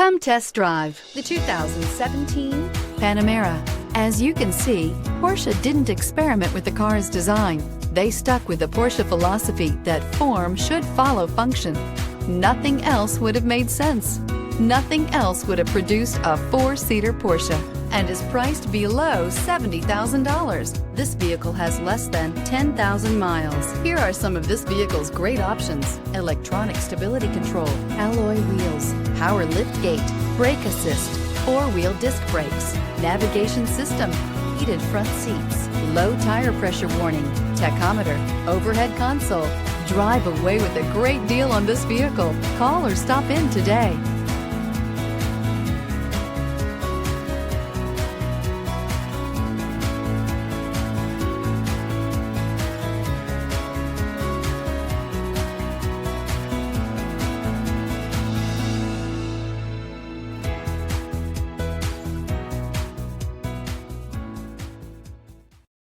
Come test drive the 2017 Panamera. As you can see, Porsche didn't experiment with the car's design. They stuck with the Porsche philosophy that form should follow function. Nothing else would have made sense. Nothing else would have produced a four-seater Porsche and is priced below $70,000. This vehicle has less than 10,000 miles. Here are some of this vehicle's great options: electronic stability control, alloy wheels, power liftgate, brake assist, four-wheel disc brakes, navigation system, heated front seats, low tire pressure warning, tachometer, overhead console. Drive away with a great deal on this vehicle. Call or stop in today.